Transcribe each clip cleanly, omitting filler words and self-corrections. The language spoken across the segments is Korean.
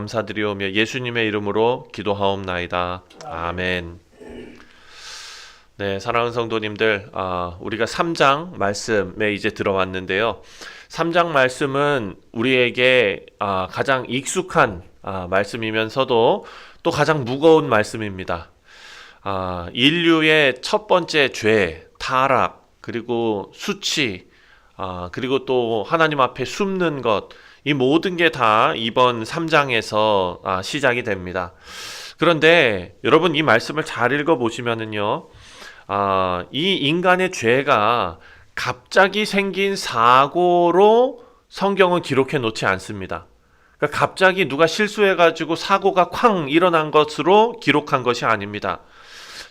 감사드리오며 예수님의 이름으로 기도하옵나이다. 아멘. 네, 사랑하는 성도님들, 우리가 3장 말씀에 이제 들어왔는데요. 3장 말씀은 우리에게 가장 익숙한 말씀이면서도 또 가장 무거운 말씀입니다. 인류의 첫 번째 죄, 타락, 그리고 수치, 그리고 또 하나님 앞에 숨는 것, 이 모든 게 다 이번 3장에서 시작이 됩니다. 그런데 여러분 이 말씀을 잘 읽어보시면은요, 이 인간의 죄가 갑자기 생긴 사고로 성경은 기록해 놓지 않습니다. 그러니까 갑자기 누가 실수해가지고 사고가 쾅 일어난 것으로 기록한 것이 아닙니다.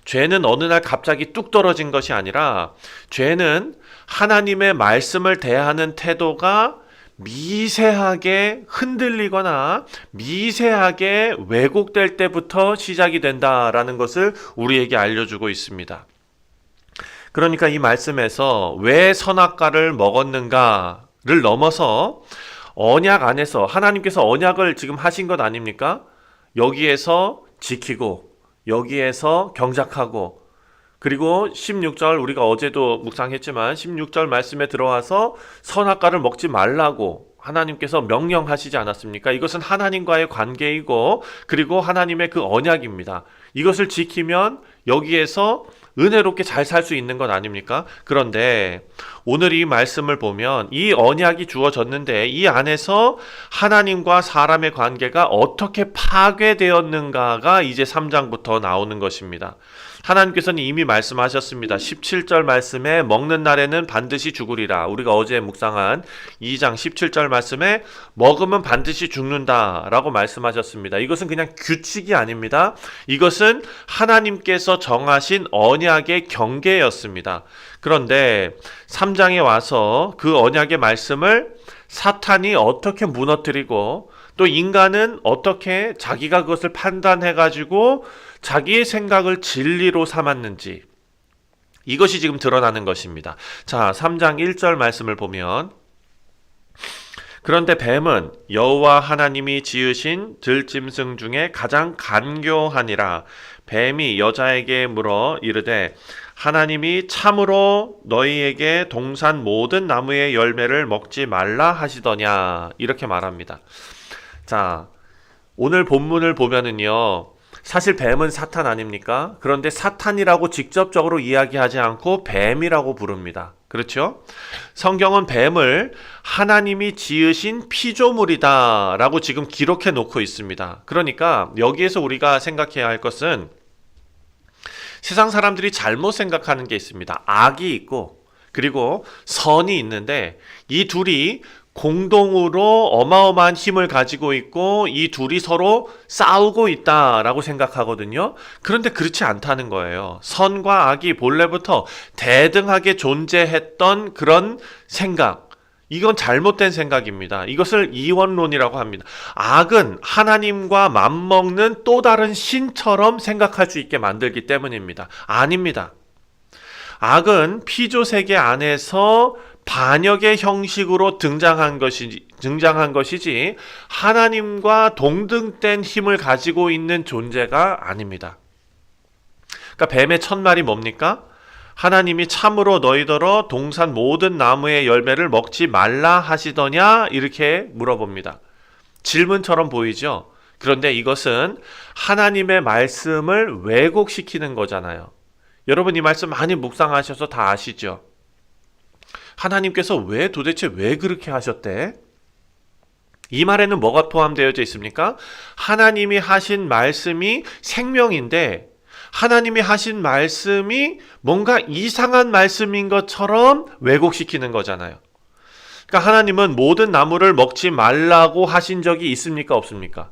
죄는 어느 날 갑자기 뚝 떨어진 것이 아니라 죄는 하나님의 말씀을 대하는 태도가 미세하게 흔들리거나 미세하게 왜곡될 때부터 시작이 된다라는 것을 우리에게 알려주고 있습니다. 그러니까 이 말씀에서 왜 선악과를 먹었는가를 넘어서 언약 안에서 하나님께서 언약을 지금 하신 것 아닙니까? 여기에서 지키고 여기에서 경작하고 그리고 16절 우리가 어제도 묵상했지만 16절 말씀에 들어와서 선악과를 먹지 말라고 하나님께서 명령하시지 않았습니까? 이것은 하나님과의 관계이고 그리고 하나님의 그 언약입니다. 이것을 지키면 여기에서 은혜롭게 잘 살 수 있는 것 아닙니까? 그런데 오늘 이 말씀을 보면 이 언약이 주어졌는데 이 안에서 하나님과 사람의 관계가 어떻게 파괴되었는가가 이제 3장부터 나오는 것입니다. 하나님께서는 이미 말씀하셨습니다. 17절 말씀에 먹는 날에는 반드시 죽으리라. 우리가 어제 묵상한 2장 17절 말씀에 먹으면 반드시 죽는다라고 말씀하셨습니다. 이것은 그냥 규칙이 아닙니다. 이것은 하나님께서 정하신 언약의 경계였습니다. 그런데 3장에 와서 그 언약의 말씀을 사탄이 어떻게 무너뜨리고 또 인간은 어떻게 자기가 그것을 판단해가지고 자기의 생각을 진리로 삼았는지 이것이 지금 드러나는 것입니다. 자, 3장 1절 말씀을 보면 그런데 뱀은 여호와 하나님이 지으신 들짐승 중에 가장 간교하니라. 뱀이 여자에게 물어 이르되 하나님이 참으로 너희에게 동산 모든 나무의 열매를 먹지 말라 하시더냐 이렇게 말합니다. 자, 오늘 본문을 보면은요, 사실 뱀은 사탄 아닙니까? 그런데 사탄이라고 직접적으로 이야기하지 않고 뱀이라고 부릅니다. 그렇죠? 성경은 뱀을 하나님이 지으신 피조물이다 라고 지금 기록해 놓고 있습니다. 그러니까 여기에서 우리가 생각해야 할 것은 세상 사람들이 잘못 생각하는 게 있습니다. 악이 있고 그리고 선이 있는데 이 둘이 공동으로 어마어마한 힘을 가지고 있고 이 둘이 서로 싸우고 있다라고 생각하거든요. 그런데 그렇지 않다는 거예요. 선과 악이 본래부터 대등하게 존재했던 그런 생각, 이건 잘못된 생각입니다. 이것을 이원론이라고 합니다. 악은 하나님과 맞먹는 또 다른 신처럼 생각할 수 있게 만들기 때문입니다. 아닙니다. 악은 피조세계 안에서 반역의 형식으로 등장한 것이지 하나님과 동등된 힘을 가지고 있는 존재가 아닙니다. 그러니까 뱀의 첫말이 뭡니까? 하나님이 참으로 너희더러 동산 모든 나무의 열매를 먹지 말라 하시더냐? 이렇게 물어봅니다. 질문처럼 보이죠? 그런데 이것은 하나님의 말씀을 왜곡시키는 거잖아요. 여러분 이 말씀 많이 묵상하셔서 다 아시죠? 하나님께서 도대체 왜 그렇게 하셨대? 이 말에는 뭐가 포함되어 있습니까? 하나님이 하신 말씀이 생명인데 하나님이 하신 말씀이 뭔가 이상한 말씀인 것처럼 왜곡시키는 거잖아요. 그러니까 하나님은 모든 나무를 먹지 말라고 하신 적이 있습니까? 없습니까?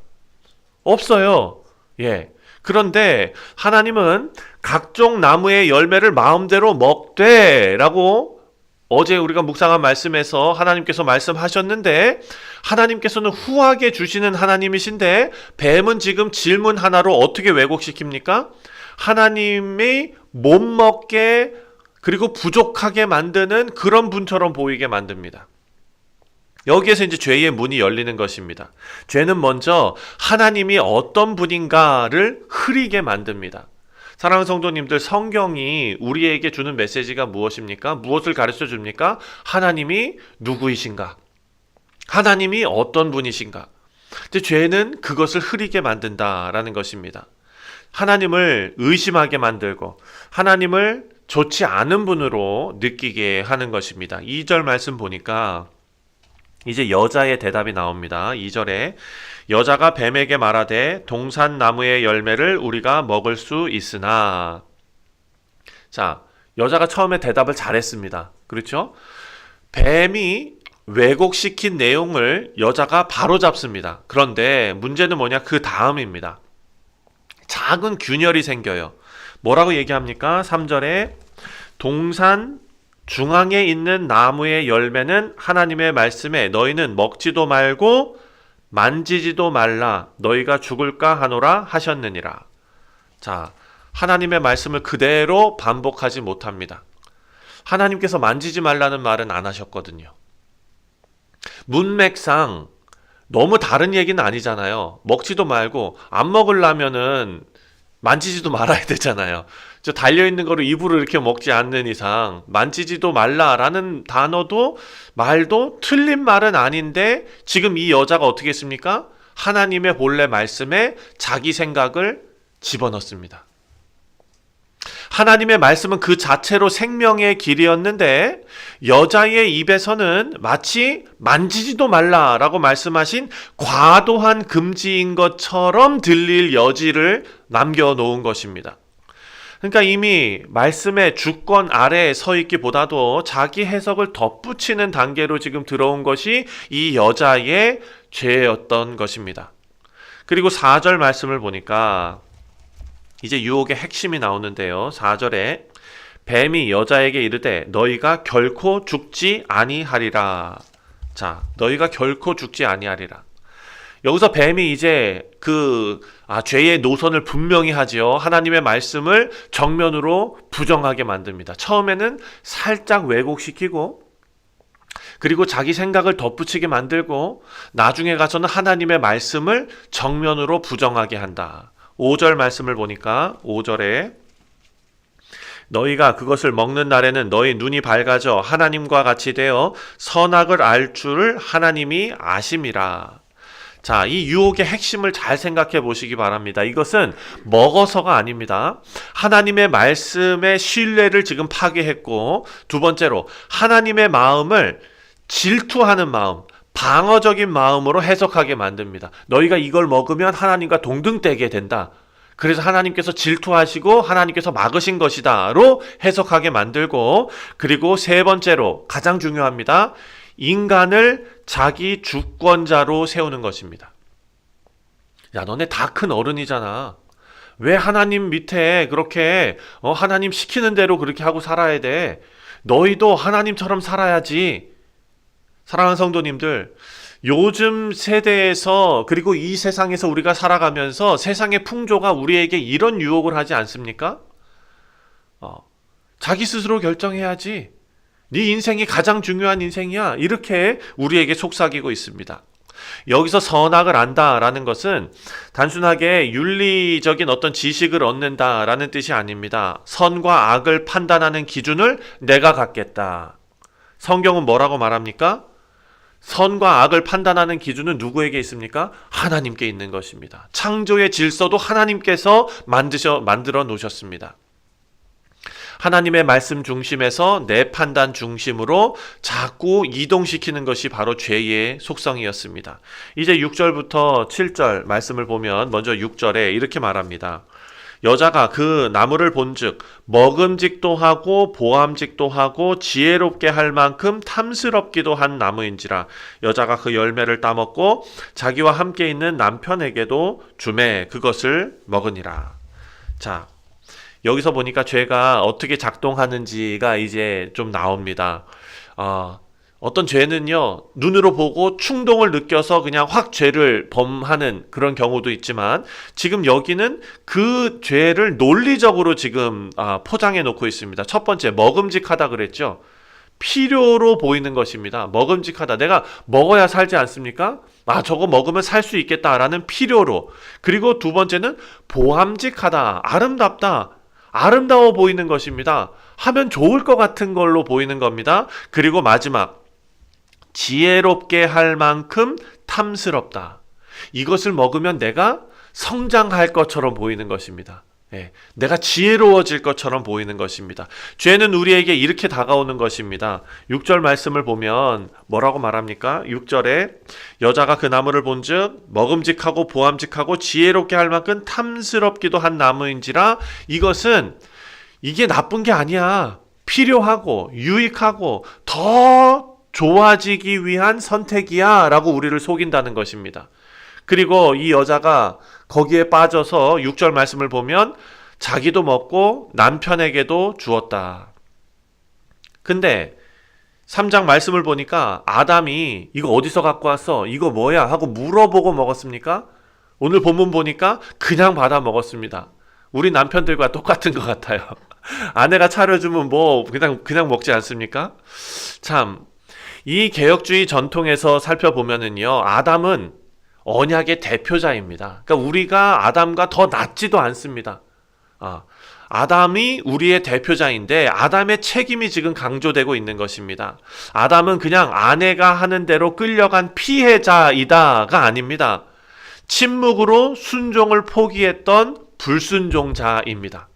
없어요. 예. 그런데 하나님은 각종 나무의 열매를 마음대로 먹되 라고 어제 우리가 묵상한 말씀에서 하나님께서 말씀하셨는데 하나님께서는 후하게 주시는 하나님이신데 뱀은 지금 질문 하나로 어떻게 왜곡시킵니까? 하나님이 못 먹게 그리고 부족하게 만드는 그런 분처럼 보이게 만듭니다. 여기에서 이제 죄의 문이 열리는 것입니다. 죄는 먼저 하나님이 어떤 분인가를 흐리게 만듭니다. 사랑하는 성도님들, 성경이 우리에게 주는 메시지가 무엇입니까? 무엇을 가르쳐 줍니까? 하나님이 누구이신가? 하나님이 어떤 분이신가? 근데 죄는 그것을 흐리게 만든다라는 것입니다. 하나님을 의심하게 만들고 하나님을 좋지 않은 분으로 느끼게 하는 것입니다. 2절 말씀 보니까 이제 여자의 대답이 나옵니다. 2절에 여자가 뱀에게 말하되 동산나무의 열매를 우리가 먹을 수 있으나. 자, 여자가 처음에 대답을 잘했습니다. 그렇죠? 뱀이 왜곡시킨 내용을 여자가 바로 잡습니다. 그런데 문제는 뭐냐? 그 다음입니다. 작은 균열이 생겨요. 뭐라고 얘기합니까? 3절에 동산 중앙에 있는 나무의 열매는 하나님의 말씀에 너희는 먹지도 말고 만지지도 말라 너희가 죽을까 하노라 하셨느니라. 자, 하나님의 말씀을 그대로 반복하지 못합니다. 하나님께서 만지지 말라는 말은 안 하셨거든요. 문맥상 너무 다른 얘기는 아니잖아요. 먹지도 말고 안 먹으려면은 만지지도 말아야 되잖아요. 저 달려있는 거를 입으로 이렇게 먹지 않는 이상 만지지도 말라라는 단어도 말도 틀린 말은 아닌데 지금 이 여자가 어떻게 했습니까? 하나님의 본래 말씀에 자기 생각을 집어넣습니다. 하나님의 말씀은 그 자체로 생명의 길이었는데 여자의 입에서는 마치 만지지도 말라라고 말씀하신 과도한 금지인 것처럼 들릴 여지를 남겨놓은 것입니다. 그러니까 이미 말씀의 주권 아래에 서 있기보다도 자기 해석을 덧붙이는 단계로 지금 들어온 것이 이 여자의 죄였던 것입니다. 그리고 4절 말씀을 보니까 이제 유혹의 핵심이 나오는데요. 4절에 뱀이 여자에게 이르되 너희가 결코 죽지 아니하리라. 자, 너희가 결코 죽지 아니하리라. 여기서 뱀이 이제 죄의 노선을 분명히 하지요. 하나님의 말씀을 정면으로 부정하게 만듭니다. 처음에는 살짝 왜곡시키고 그리고 자기 생각을 덧붙이게 만들고 나중에 가서는 하나님의 말씀을 정면으로 부정하게 한다. 5절 말씀을 보니까 5절에 너희가 그것을 먹는 날에는 너희 눈이 밝아져 하나님과 같이 되어 선악을 알 줄을 하나님이 아심이라. 자, 이 유혹의 핵심을 잘 생각해 보시기 바랍니다. 이것은 먹어서가 아닙니다. 하나님의 말씀의 신뢰를 지금 파괴했고, 두 번째로 하나님의 마음을 질투하는 마음, 방어적인 마음으로 해석하게 만듭니다. 너희가 이걸 먹으면 하나님과 동등되게 된다. 그래서 하나님께서 질투하시고 하나님께서 막으신 것이다로 해석하게 만들고, 그리고 세 번째로 가장 중요합니다. 인간을 자기 주권자로 세우는 것입니다. 야, 너네 다 큰 어른이잖아. 왜 하나님 밑에 그렇게 하나님 시키는 대로 그렇게 하고 살아야 돼? 너희도 하나님처럼 살아야지. 사랑하는 성도님들, 요즘 세대에서 그리고 이 세상에서 우리가 살아가면서 세상의 풍조가 우리에게 이런 유혹을 하지 않습니까? 자기 스스로 결정해야지. 네 인생이 가장 중요한 인생이야. 이렇게 우리에게 속삭이고 있습니다. 여기서 선악을 안다라는 것은 단순하게 윤리적인 어떤 지식을 얻는다라는 뜻이 아닙니다. 선과 악을 판단하는 기준을 내가 갖겠다. 성경은 뭐라고 말합니까? 선과 악을 판단하는 기준은 누구에게 있습니까? 하나님께 있는 것입니다. 창조의 질서도 하나님께서 만들어 놓으셨습니다. 하나님의 말씀 중심에서 내 판단 중심으로 자꾸 이동시키는 것이 바로 죄의 속성이었습니다. 이제 6절부터 7절 말씀을 보면 먼저 6절에 이렇게 말합니다. 여자가 그 나무를 본즉 먹음직도 하고 보암직도 하고 지혜롭게 할 만큼 탐스럽기도 한 나무인지라 여자가 그 열매를 따먹고 자기와 함께 있는 남편에게도 주매 그것을 먹으니라. 자, 여기서 보니까 죄가 어떻게 작동하는지가 이제 좀 나옵니다. 어떤 죄는요, 눈으로 보고 충동을 느껴서 그냥 확 죄를 범하는 그런 경우도 있지만, 지금 여기는 그 죄를 논리적으로 지금 포장해 놓고 있습니다. 첫 번째, 먹음직하다 그랬죠. 필요로 보이는 것입니다. 먹음직하다. 내가 먹어야 살지 않습니까? 저거 먹으면 살 수 있겠다라는 필요로. 그리고 두 번째는 보암직하다. 아름답다. 아름다워 보이는 것입니다. 하면 좋을 것 같은 걸로 보이는 겁니다. 그리고 마지막, 지혜롭게 할 만큼 탐스럽다. 이것을 먹으면 내가 성장할 것처럼 보이는 것입니다. 내가 지혜로워질 것처럼 보이는 것입니다. 죄는 우리에게 이렇게 다가오는 것입니다. 6절 말씀을 보면 뭐라고 말합니까? 6절에 여자가 그 나무를 본즉 먹음직하고 보암직하고 지혜롭게 할 만큼 탐스럽기도 한 나무인지라 이게 나쁜 게 아니야. 필요하고 유익하고 더 좋아지기 위한 선택이야 라고 우리를 속인다는 것입니다. 그리고 이 여자가 거기에 빠져서 6절 말씀을 보면 자기도 먹고 남편에게도 주었다. 근데 3장 말씀을 보니까 아담이 이거 어디서 갖고 왔어? 이거 뭐야? 하고 물어보고 먹었습니까? 오늘 본문 보니까 그냥 받아 먹었습니다. 우리 남편들과 똑같은 것 같아요. 아내가 차려주면 그냥 먹지 않습니까? 참, 이 개혁주의 전통에서 살펴보면은요, 아담은 언약의 대표자입니다. 그러니까 우리가 아담과 더 낫지도 않습니다. 아담이 우리의 대표자인데 아담의 책임이 지금 강조되고 있는 것입니다. 아담은 그냥 아내가 하는 대로 끌려간 피해자이다가 아닙니다. 침묵으로 순종을 포기했던 불순종자입니다.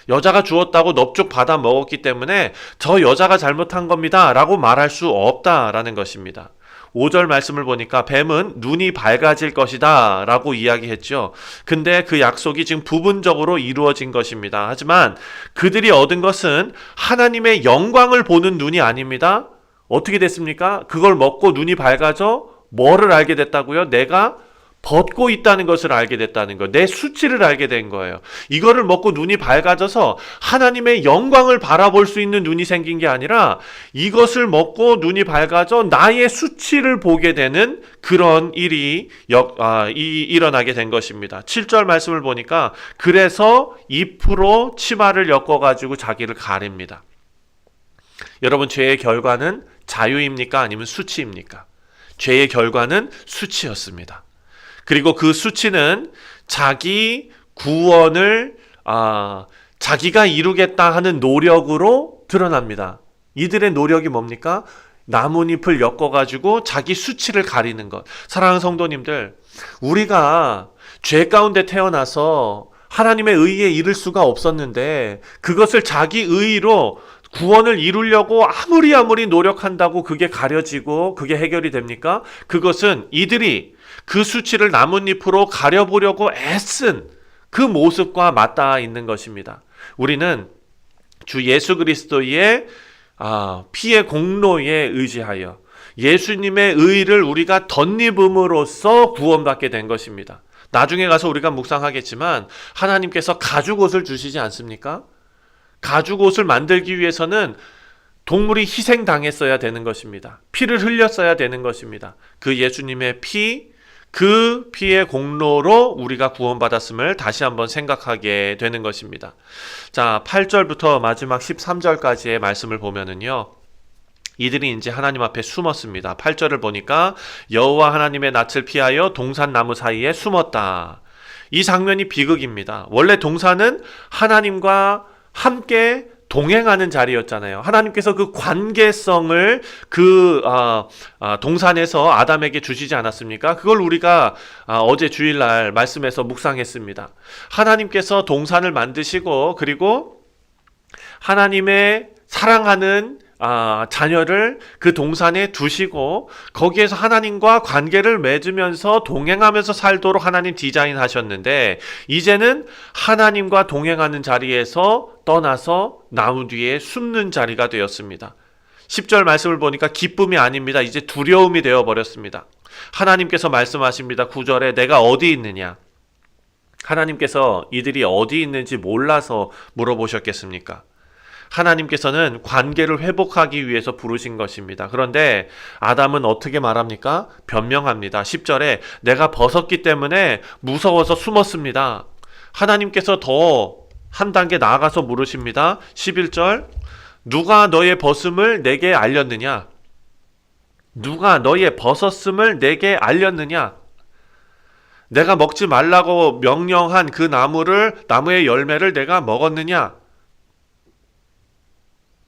여자가 주었다고 넙죽 받아 먹었기 때문에 저 여자가 잘못한 겁니다 라고 말할 수 없다라는 것입니다. 5절 말씀을 보니까 뱀은 눈이 밝아질 것이다 라고 이야기했죠. 근데 그 약속이 지금 부분적으로 이루어진 것입니다. 하지만 그들이 얻은 것은 하나님의 영광을 보는 눈이 아닙니다. 어떻게 됐습니까? 그걸 먹고 눈이 밝아져 뭐를 알게 됐다고요? 내가 벗고 있다는 것을 알게 됐다는 거. 내 수치를 알게 된 거예요. 이거를 먹고 눈이 밝아져서 하나님의 영광을 바라볼 수 있는 눈이 생긴 게 아니라 이것을 먹고 눈이 밝아져 나의 수치를 보게 되는 그런 일이 일어나게 된 것입니다. 7절 말씀을 보니까 그래서 잎으로 치마를 엮어가지고 자기를 가립니다. 여러분, 죄의 결과는 자유입니까? 아니면 수치입니까? 죄의 결과는 수치였습니다. 그리고 그 수치는 자기 구원을 자기가 이루겠다 하는 노력으로 드러납니다. 이들의 노력이 뭡니까? 나뭇잎을 엮어가지고 자기 수치를 가리는 것. 사랑하는 성도님들, 우리가 죄 가운데 태어나서 하나님의 의에 이를 수가 없었는데 그것을 자기 의로 구원을 이루려고 아무리 노력한다고 그게 가려지고 그게 해결이 됩니까? 그것은 이들이 그 수치를 나뭇잎으로 가려보려고 애쓴 그 모습과 맞닿아 있는 것입니다. 우리는 주 예수 그리스도의 피의 공로에 의지하여 예수님의 의를 우리가 덧입음으로써 구원받게 된 것입니다. 나중에 가서 우리가 묵상하겠지만 하나님께서 가죽옷을 주시지 않습니까? 가죽옷을 만들기 위해서는 동물이 희생당했어야 되는 것입니다. 피를 흘렸어야 되는 것입니다. 그 예수님의 그 피의 공로로 우리가 구원받았음을 다시 한번 생각하게 되는 것입니다. 자, 8절부터 마지막 13절까지의 말씀을 보면은요, 이들이 이제 하나님 앞에 숨었습니다. 8절을 보니까 여호와 하나님의 낯을 피하여 동산 나무 사이에 숨었다. 이 장면이 비극입니다. 원래 동산은 하나님과 함께 동행하는 자리였잖아요. 하나님께서 그 관계성을 동산에서 아담에게 주시지 않았습니까? 그걸 우리가 어제 주일날 말씀에서 묵상했습니다. 하나님께서 동산을 만드시고 그리고 하나님의 사랑하는 자녀를 그 동산에 두시고 거기에서 하나님과 관계를 맺으면서 동행하면서 살도록 하나님 디자인하셨는데 이제는 하나님과 동행하는 자리에서 떠나서 나무 뒤에 숨는 자리가 되었습니다. 10절 말씀을 보니까 기쁨이 아닙니다. 이제 두려움이 되어버렸습니다. 하나님께서 말씀하십니다. 9절에 내가 어디 있느냐? 하나님께서 이들이 어디 있는지 몰라서 물어보셨겠습니까? 하나님께서는 관계를 회복하기 위해서 부르신 것입니다. 그런데 아담은 어떻게 말합니까? 변명합니다. 10절에 내가 벗었기 때문에 무서워서 숨었습니다. 하나님께서 더 한 단계 나아가서 물으십니다. 11절 누가 너의 벗음을 내게 알렸느냐? 누가 너의 벗었음을 내게 알렸느냐? 내가 먹지 말라고 명령한 그 나무의 열매를 내가 먹었느냐?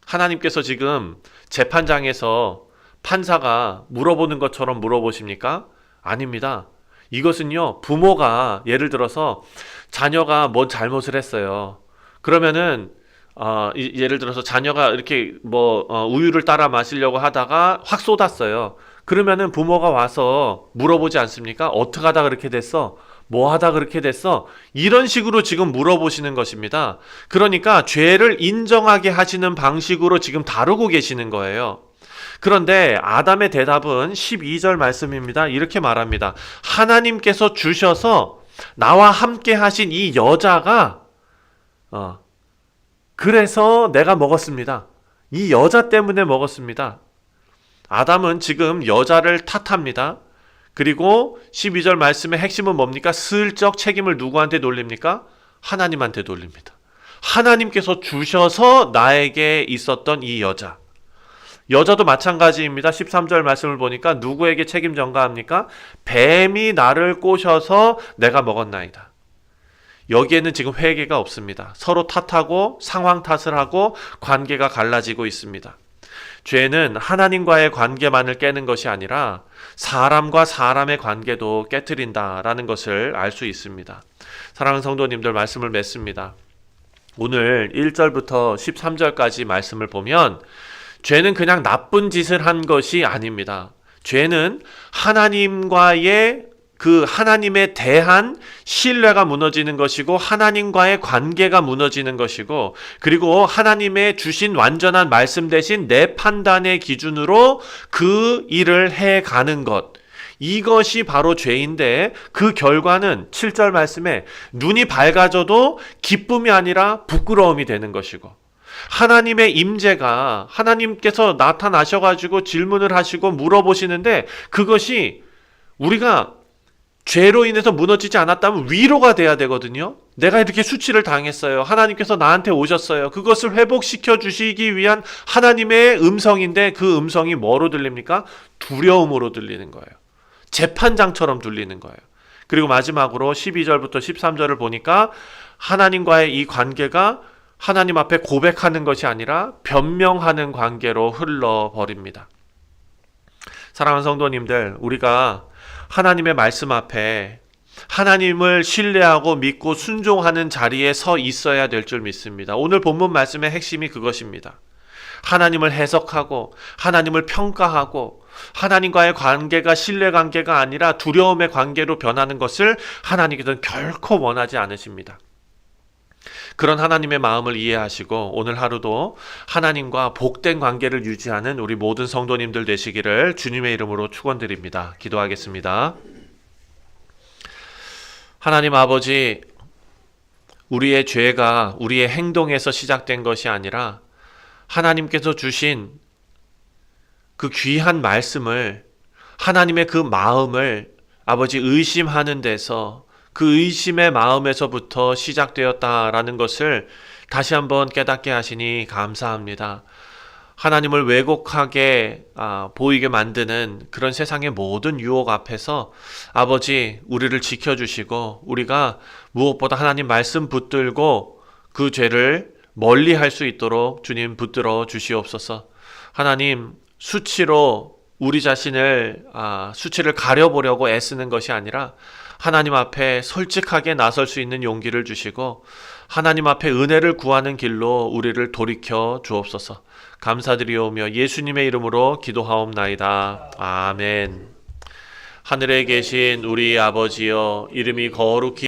하나님께서 지금 재판장에서 판사가 물어보는 것처럼 물어보십니까? 아닙니다. 이것은요, 부모가 예를 들어서 자녀가 뭔 잘못을 했어요. 그러면은 예를 들어서 자녀가 이렇게 우유를 따라 마시려고 하다가 확 쏟았어요. 그러면은 부모가 와서 물어보지 않습니까? 어떻게 하다 그렇게 됐어? 뭐 하다 그렇게 됐어? 이런 식으로 지금 물어보시는 것입니다. 그러니까 죄를 인정하게 하시는 방식으로 지금 다루고 계시는 거예요. 그런데 아담의 대답은 12절 말씀입니다. 이렇게 말합니다. 하나님께서 주셔서 나와 함께 하신 이 여자가 그래서 내가 먹었습니다. 이 여자 때문에 먹었습니다. 아담은 지금 여자를 탓합니다. 그리고 12절 말씀의 핵심은 뭡니까? 슬쩍 책임을 누구한테 돌립니까? 하나님한테 돌립니다. 하나님께서 주셔서 나에게 있었던 이 여자. 여자도 마찬가지입니다. 13절 말씀을 보니까 누구에게 책임 전가합니까? 뱀이 나를 꼬셔서 내가 먹었나이다. 여기에는 지금 회개가 없습니다. 서로 탓하고 상황 탓을 하고 관계가 갈라지고 있습니다. 죄는 하나님과의 관계만을 깨는 것이 아니라 사람과 사람의 관계도 깨트린다라는 것을 알 수 있습니다. 사랑하는 성도님들, 말씀을 맺습니다. 오늘 1절부터 13절까지 말씀을 보면 죄는 그냥 나쁜 짓을 한 것이 아닙니다. 죄는 하나님에 대한 신뢰가 무너지는 것이고, 하나님과의 관계가 무너지는 것이고, 그리고 하나님의 주신 완전한 말씀 대신 내 판단의 기준으로 그 일을 해가는 것. 이것이 바로 죄인데, 그 결과는 7절 말씀에 눈이 밝아져도 기쁨이 아니라 부끄러움이 되는 것이고, 하나님의 임재가, 하나님께서 나타나셔가지고 질문을 하시고 물어보시는데, 그것이 우리가 죄로 인해서 무너지지 않았다면 위로가 돼야 되거든요. 내가 이렇게 수치를 당했어요. 하나님께서 나한테 오셨어요. 그것을 회복시켜 주시기 위한 하나님의 음성인데, 그 음성이 뭐로 들립니까? 두려움으로 들리는 거예요. 재판장처럼 들리는 거예요. 그리고 마지막으로 12절부터 13절을 보니까 하나님과의 이 관계가 하나님 앞에 고백하는 것이 아니라 변명하는 관계로 흘러버립니다. 사랑하는 성도님들, 우리가 하나님의 말씀 앞에 하나님을 신뢰하고 믿고 순종하는 자리에 서 있어야 될 줄 믿습니다. 오늘 본문 말씀의 핵심이 그것입니다. 하나님을 해석하고 하나님을 평가하고 하나님과의 관계가 신뢰 관계가 아니라 두려움의 관계로 변하는 것을 하나님께서는 결코 원하지 않으십니다. 그런 하나님의 마음을 이해하시고 오늘 하루도 하나님과 복된 관계를 유지하는 우리 모든 성도님들 되시기를 주님의 이름으로 축원드립니다. 기도하겠습니다. 하나님 아버지, 우리의 죄가 우리의 행동에서 시작된 것이 아니라 하나님께서 주신 그 귀한 말씀을, 하나님의 그 마음을 아버지 의심하는 데서, 그 의심의 마음에서부터 시작되었다라는 것을 다시 한번 깨닫게 하시니 감사합니다. 하나님을 왜곡하게 보이게 만드는 그런 세상의 모든 유혹 앞에서 아버지, 우리를 지켜주시고 우리가 무엇보다 하나님 말씀 붙들고 그 죄를 멀리 할 수 있도록 주님 붙들어 주시옵소서. 하나님, 수치로 우리 자신을 수치를 가려보려고 애쓰는 것이 아니라 하나님 앞에 솔직하게 나설 수 있는 용기를 주시고 하나님 앞에 은혜를 구하는 길로 우리를 돌이켜 주옵소서. 감사드리오며 예수님의 이름으로 기도하옵나이다. 아멘. 하늘에 계신 우리 아버지여, 이름이 거룩히